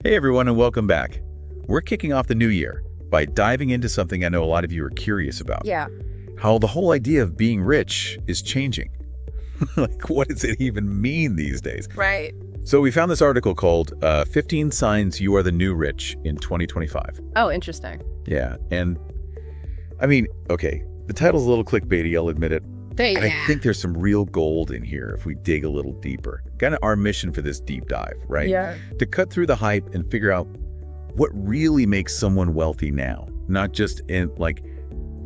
Hey everyone, and welcome back. We're kicking off the new year by diving into something I know a lot of you are curious about. Yeah. How the whole idea of being rich is changing. Like, what does it even mean these days? Right. So we found this article called 15 Signs You Are the New Rich in 2025. Oh, interesting. Yeah, and I mean, okay, the title's a little clickbaity, I'll admit it. And I think there's some real gold in here if we dig a little deeper. Kind of our mission for this deep dive, right? Yeah. To cut through the hype and figure out what really makes someone wealthy now, not just in like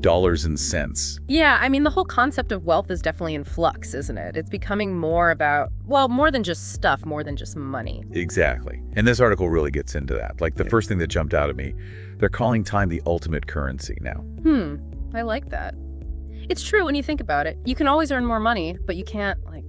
dollars and cents. Yeah, I mean, the whole concept of wealth is definitely in flux, isn't it? It's becoming more about, well, more than just stuff, more than just money. Exactly. And this article really gets into that. Like the first thing that jumped out at me, they're calling time the ultimate currency now. I like that. It's true when you think about it. You can always earn more money, but you can't, like,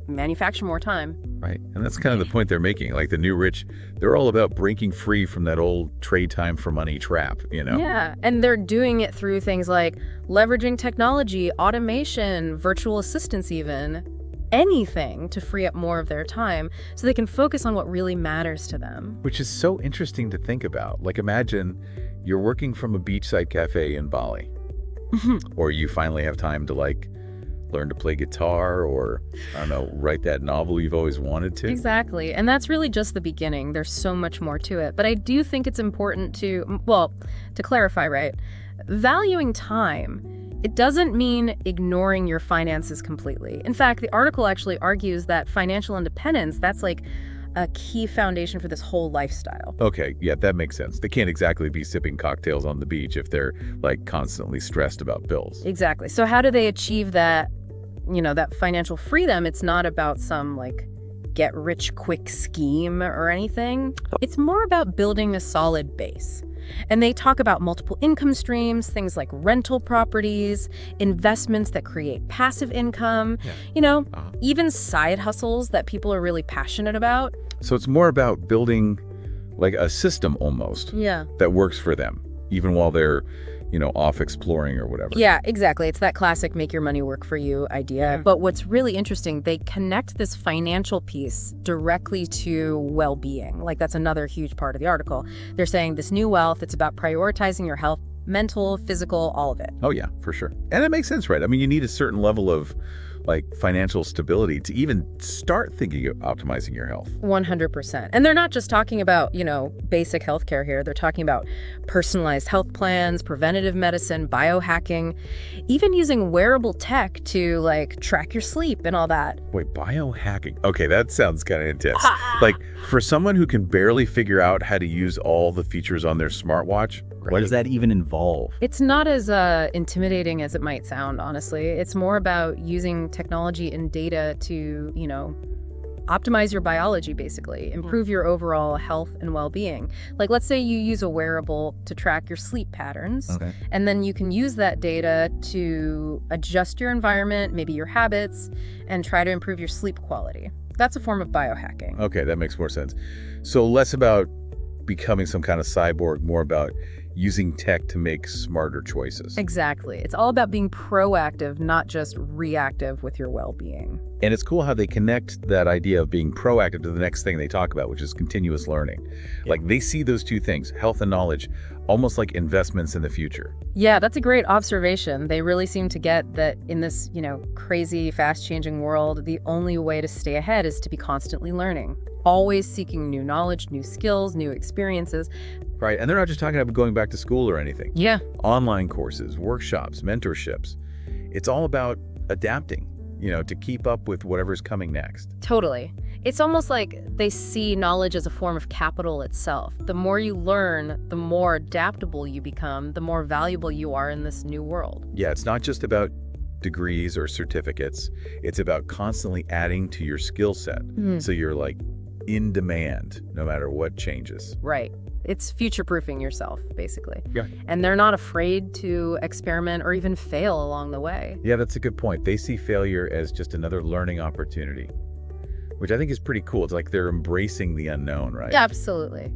manufacture more time. Right. And that's kind of the point they're making. Like the new rich, they're all about breaking free from that old trade time for money trap, you know? Yeah, and they're doing it through things like leveraging technology, automation, virtual assistants even, anything to free up more of their time so they can focus on what really matters to them. Which is so interesting to think about. Like imagine you're working from a beachside cafe in Bali. Or you finally have time to like learn to play guitar or, I don't know, write that novel you've always wanted to. Exactly. And that's really just the beginning. There's so much more to it. But I do think it's important to, well, to clarify, right? Valuing time, it doesn't mean ignoring your finances completely. In fact, the article actually argues that financial independence, that's like a key foundation for this whole lifestyle. Okay, yeah, that makes sense. They can't exactly be sipping cocktails on the beach if they're like constantly stressed about bills. Exactly. So how do they achieve that, that financial freedom? It's not about some like get rich quick scheme or anything. It's more about building a solid base. And they talk about multiple income streams, things like rental properties, investments that create passive income, even side hustles that people are really passionate about. So it's more about building like a system almost that works for them, even while they're, off exploring or whatever. Yeah, exactly. It's that classic make your money work for you idea. Yeah. But what's really interesting, they connect this financial piece directly to well-being. Like that's another huge part of the article. They're saying this new wealth, it's about prioritizing your health, mental, physical, all of it. Oh yeah, for sure. And it makes sense, right? I mean, you need a certain level of like financial stability to even start thinking of optimizing your health. 100%. And they're not just talking about, basic healthcare here. They're talking about personalized health plans, preventative medicine, biohacking, even using wearable tech to like track your sleep and all that. Wait, biohacking? Okay, that sounds kind of intense. Like for someone who can barely figure out how to use all the features on their smartwatch, what does that even involve? It's not as intimidating as it might sound, honestly. It's more about using technology and data to, optimize your biology, basically, improve your overall health and well-being. Like, let's say you use a wearable to track your sleep patterns, and then you can use that data to adjust your environment, maybe your habits, and try to improve your sleep quality. That's a form of biohacking. Okay, that makes more sense. So less about becoming some kind of cyborg, more about using tech to make smarter choices. Exactly. It's all about being proactive, not just reactive with your well-being. And it's cool how they connect that idea of being proactive to the next thing they talk about, which is continuous learning. Like they see those two things, health and knowledge, almost like investments in the future. Yeah, that's a great observation. They really seem to get that in this, crazy, fast-changing world, the only way to stay ahead is to be constantly learning. Always seeking new knowledge, new skills, new experiences. Right, and they're not just talking about going back to school or anything. Yeah. Online courses, workshops, mentorships. It's all about adapting, to keep up with whatever's coming next. Totally. It's almost like they see knowledge as a form of capital itself. The more you learn, the more adaptable you become, the more valuable you are in this new world. Yeah, it's not just about degrees or certificates. It's about constantly adding to your skill set. So you're like in demand no matter what changes. Right. It's future-proofing yourself, basically. Yeah. And they're not afraid to experiment or even fail along the way. Yeah, that's a good point. They see failure as just another learning opportunity, which I think is pretty cool. It's like they're embracing the unknown, right? Yeah, absolutely.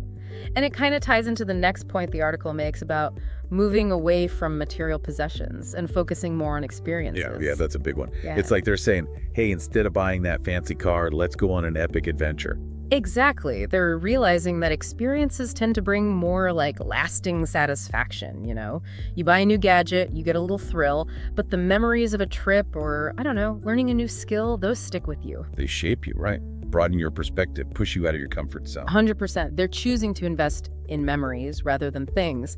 And it kind of ties into the next point the article makes about moving away from material possessions and focusing more on experiences. Yeah, that's a big one. Yeah. It's like they're saying, hey, instead of buying that fancy car, let's go on an epic adventure. Exactly. They're realizing that experiences tend to bring more like lasting satisfaction, you know? You buy a new gadget, you get a little thrill, but the memories of a trip or, I don't know, learning a new skill, those stick with you. They shape you, right? Broaden your perspective, push you out of your comfort zone. 100%. They're choosing to invest in memories rather than things.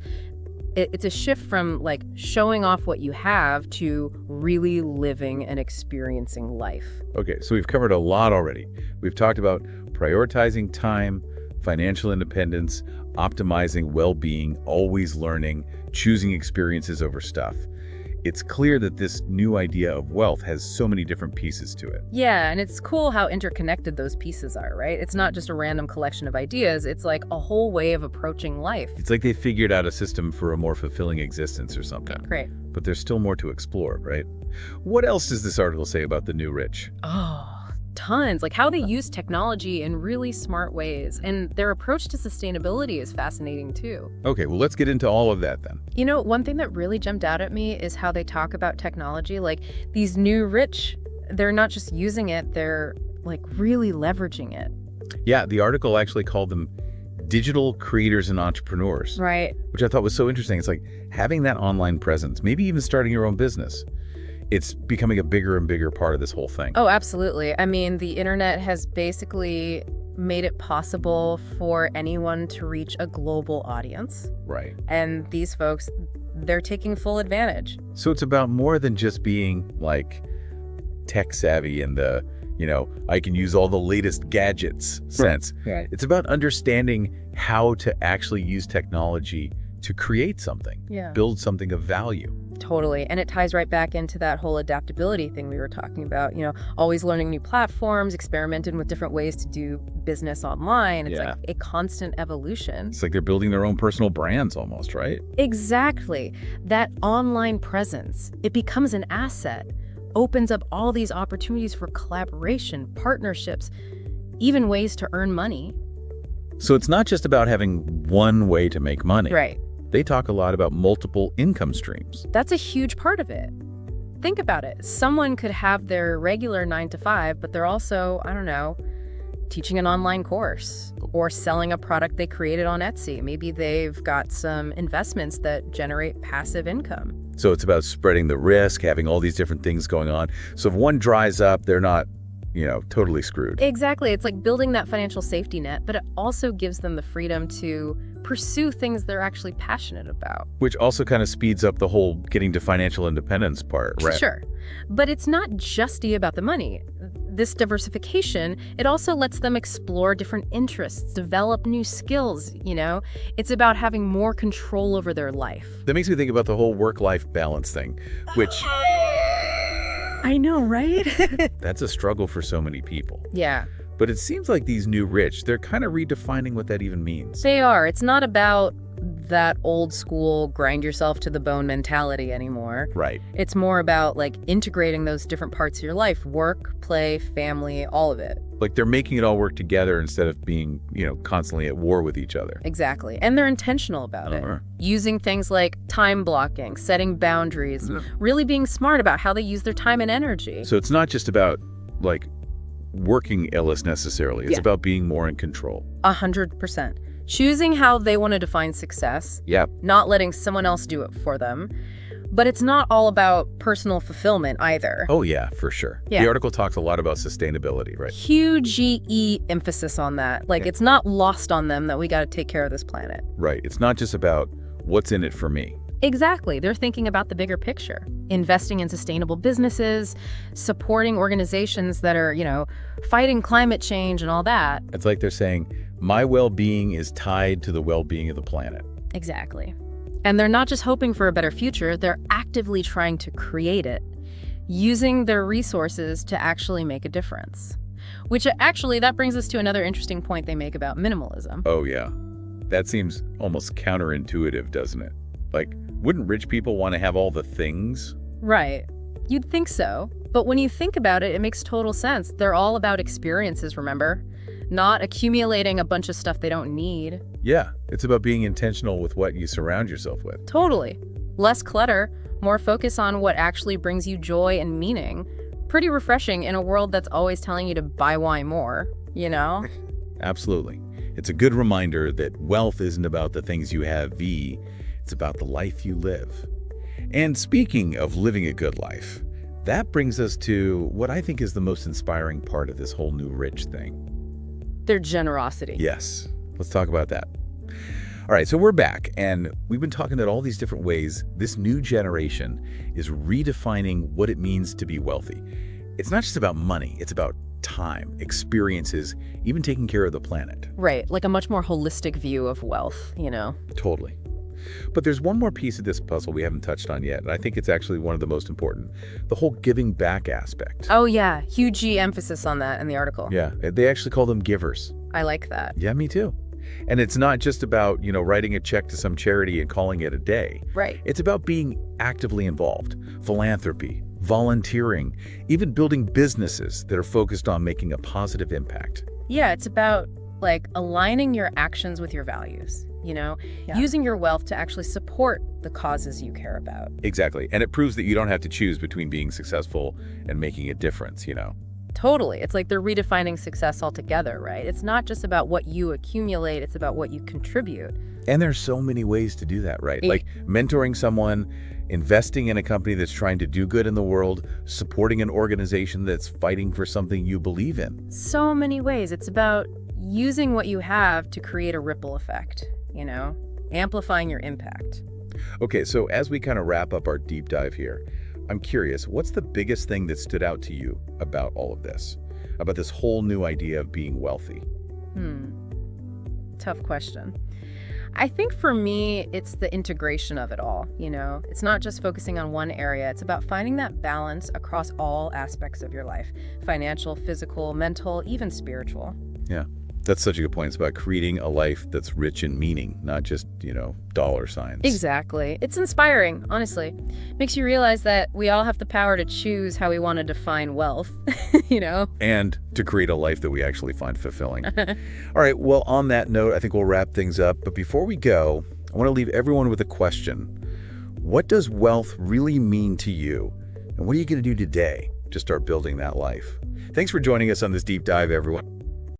It's a shift from like showing off what you have to really living and experiencing life. Okay, so we've covered a lot already. We've talked about prioritizing time, financial independence, optimizing well-being, always learning, choosing experiences over stuff. It's clear that this new idea of wealth has so many different pieces to it. Yeah, and it's cool how interconnected those pieces are, right? It's not just a random collection of ideas, it's like a whole way of approaching life. It's like they figured out a system for a more fulfilling existence or something. Great. But there's still more to explore, right? What else does this article say about the new rich? Oh, tons. Like how they use technology in really smart ways. And their approach to sustainability is fascinating too. Okay, well, let's get into all of that then. You know, one thing that really jumped out at me is how they talk about technology. Like these new rich, they're not just using it, they're like really leveraging it. Yeah, the article actually called them digital creators and entrepreneurs. Right. Which I thought was so interesting. It's like having that online presence, maybe even starting your own business. It's becoming a bigger and bigger part of this whole thing. Oh, absolutely. I mean, the internet has basically made it possible for anyone to reach a global audience. Right. And these folks, they're taking full advantage. So it's about more than just being like tech savvy and the, I can use all the latest gadgets sense. Right. It's about understanding how to actually use technology to create something, build something of value. Totally. And it ties right back into that whole adaptability thing we were talking about, always learning new platforms, experimenting with different ways to do business online. It's like a constant evolution. It's like they're building their own personal brands almost, right? Exactly. That online presence, it becomes an asset, opens up all these opportunities for collaboration, partnerships, even ways to earn money. So it's not just about having one way to make money. Right. They talk a lot about multiple income streams. That's a huge part of it. Think about it. Someone could have their regular 9 to 5, but they're also, I don't know, teaching an online course or selling a product they created on Etsy. Maybe they've got some investments that generate passive income. So it's about spreading the risk, having all these different things going on. So if one dries up, they're not, totally screwed. Exactly. It's like building that financial safety net, but it also gives them the freedom to pursue things they're actually passionate about. Which also kind of speeds up the whole getting to financial independence part, right? Sure. But it's not just about the money. This diversification, it also lets them explore different interests, develop new skills, It's about having more control over their life. That makes me think about the whole work-life balance thing, which... I know, right? That's a struggle for so many people. Yeah. But it seems like these new rich, they're kind of redefining what that even means. They are. It's not about that old school grind yourself to the bone mentality anymore. Right. It's more about like integrating those different parts of your life, work, play, family, all of it. Like they're making it all work together instead of being, constantly at war with each other. Exactly. And they're intentional about it. Using things like time blocking, setting boundaries, really being smart about how they use their time and energy. So it's not just about like working ills necessarily. It's about being more in control. 100%. Choosing how they want to define success. Yeah. Not letting someone else do it for them. But it's not all about personal fulfillment either. Oh, yeah, for sure. Yeah. The article talks a lot about sustainability, right? Huge emphasis on that. Like, it's not lost on them that we got to take care of this planet. Right. It's not just about what's in it for me. Exactly. They're thinking about the bigger picture, investing in sustainable businesses, supporting organizations that are, fighting climate change and all that. It's like they're saying, my well-being is tied to the well-being of the planet. Exactly. And they're not just hoping for a better future, they're actively trying to create it, using their resources to actually make a difference. Which actually, that brings us to another interesting point they make about minimalism. Oh, yeah. That seems almost counterintuitive, doesn't it? Like, wouldn't rich people want to have all the things? Right. You'd think so. But when you think about it, it makes total sense. They're all about experiences, remember? Not accumulating a bunch of stuff they don't need. Yeah, it's about being intentional with what you surround yourself with. Totally. Less clutter, more focus on what actually brings you joy and meaning. Pretty refreshing in a world that's always telling you to buy more, Absolutely. It's a good reminder that wealth isn't about the things you have, it's about the life you live. And speaking of living a good life, that brings us to what I think is the most inspiring part of this whole new rich thing. Their generosity. Yes. Let's talk about that. All right, so we're back, and we've been talking about all these different ways this new generation is redefining what it means to be wealthy. It's not just about money, it's about time, experiences, even taking care of the planet. Right, like a much more holistic view of wealth, you know? Totally. But there's one more piece of this puzzle we haven't touched on yet, and I think it's actually one of the most important, the whole giving back aspect. Oh yeah, huge emphasis on that in the article. Yeah, they actually call them givers. I like that. Yeah, me too. And it's not just about, writing a check to some charity and calling it a day. Right. It's about being actively involved, philanthropy, volunteering, even building businesses that are focused on making a positive impact. Yeah, it's about aligning your actions with your values, using your wealth to actually support the causes you care about. Exactly. And it proves that you don't have to choose between being successful and making a difference, Totally. It's like they're redefining success altogether, right? It's not just about what you accumulate, it's about what you contribute. And there's so many ways to do that, right? Like mentoring someone, investing in a company that's trying to do good in the world, supporting an organization that's fighting for something you believe in. So many ways. It's about using what you have to create a ripple effect, amplifying your impact. Okay, so as we kind of wrap up our deep dive here, I'm curious, what's the biggest thing that stood out to you about all of this, about this whole new idea of being wealthy? Tough question. I think for me, it's the integration of it all, It's not just focusing on one area. It's about finding that balance across all aspects of your life, financial, physical, mental, even spiritual. Yeah, that's such a good point. It's about creating a life that's rich in meaning, not just, dollar signs. Exactly. It's inspiring, honestly. Makes you realize that we all have the power to choose how we want to define wealth, And to create a life that we actually find fulfilling. All right, well, on that note, I think we'll wrap things up. But before we go, I want to leave everyone with a question. What does wealth really mean to you? And what are you going to do today to start building that life? Thanks for joining us on this deep dive, everyone.